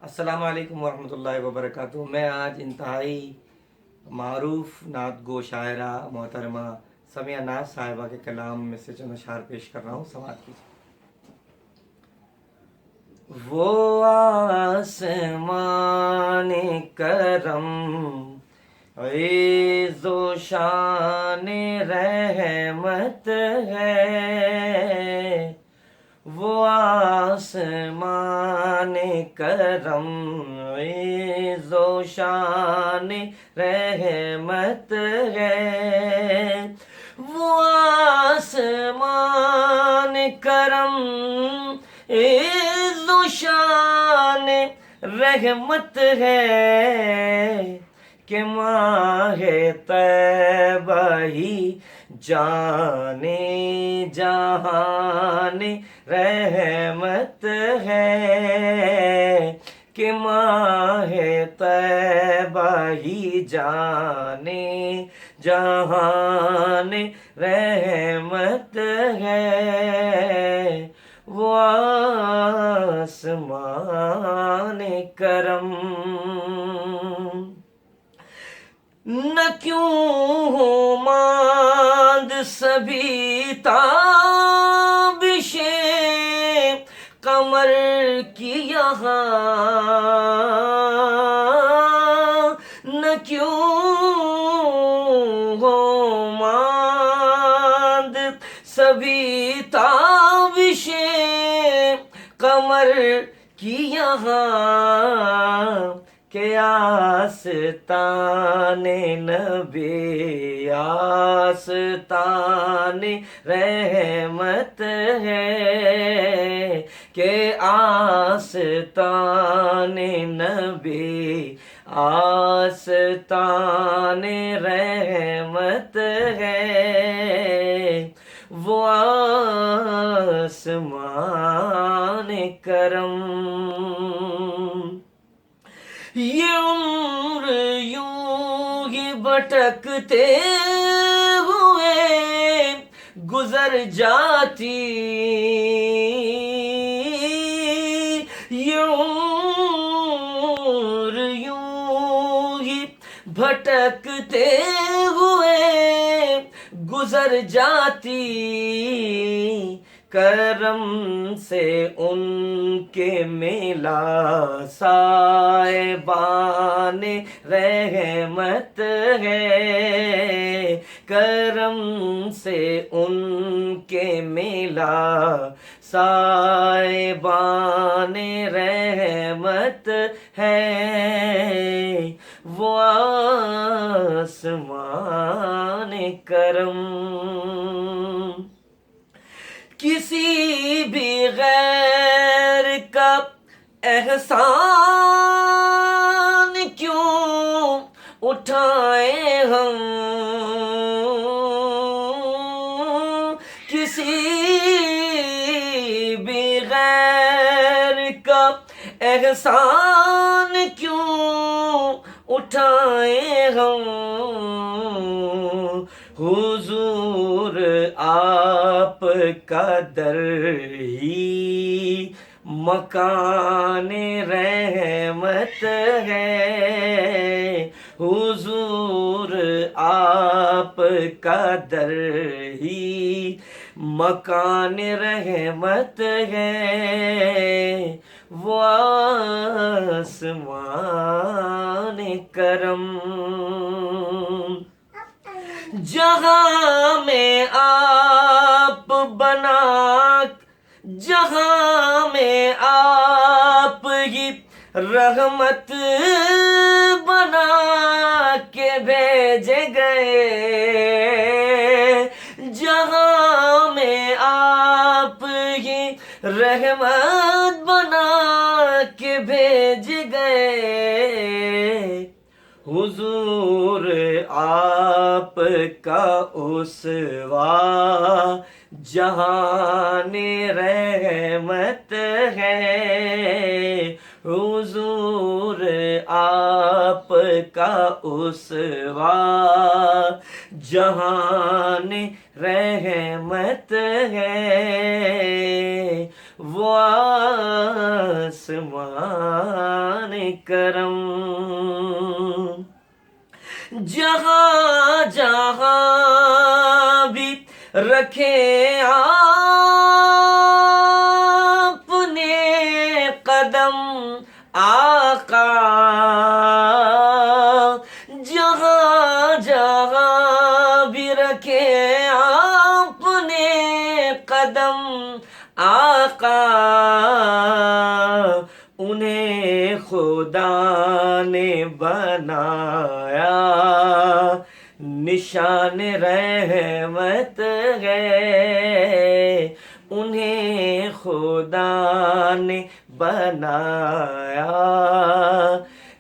السلام علیکم ورحمۃ اللہ وبرکاتہ۔ میں آج انتہائی معروف نعت گو شاعرہ محترمہ سمیہ ناز صاحبہ کے کلام میں سے چند اشعار پیش کر رہا ہوں، سماعت کیجیے۔ وہ آسمان کرم عز و شان رحمت ہے، وہ آسمان کرم عز و شان رحمت ہے، وہ آسمان کرم عز و شان رحمت ہے کہ ماہ طیبہ ہی جانے جہان رحمت ہے، کہ ماہ طیبہ ہی جانے جہان رحمت ہے، وہ آسمان کرم نہ کیوں ہو ماند سبھی تابشیں قمر کی یہاں، نہ کیوں ہو ماند سبھی تابشیں قمر کی یہاں، کہ آستان نبی آستان رحمت ہے، کہ آستان نبی آستان رحمت ہے، وہ آسمان کرم یہ عمر یوں ہی بھٹکتے ہوئے گزر جاتی، یہ عمر یوں ہی بھٹکتے ہوئے گزر جاتی، کرم سے ان کے ملا صاحبان رحمت ہے، کرم سے ان کے ملا صاحبان رحمت ہے، وہ آسمان کرم کسی بھی غیر کا احسان کیوں اٹھائیں ہم، کسی بھی غیر کا احسان کیوں اٹھائیں ہم، حضور آپ کا در ہی مکان رحمت ہے، حضور آپ کا در ہی مکان رحمت ہے، وہ آسمان کرم جہاں میں آپ بنا، جہاں میں آپ ہی رحمت بنا کے بھیجے گئے، جہاں میں آپ ہی رحمت بنا کے بھیج گئے، حضور آپ کا اسوہ جہان رحمت ہے، حضور آپ کا اسوہ جہان رحمت ہے، وہ آسمان کرم جہاں جہاں بھی رکھے آپ نے قدم آقا جہاں جہاں بھی رکھے آپ نے قدم آقا انہیں خدا نے بنایا نشان رحمت ہے انہیں خدا نے بنایا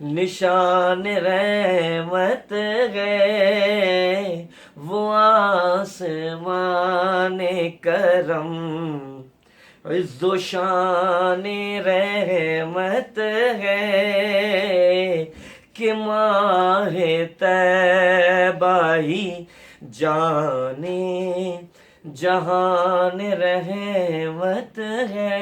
نشان رحمت ہے وہ آسمان کرم عز و شان رحمت ہے کہ ماہ طیبہ ہی جانے جہان رحمت ہے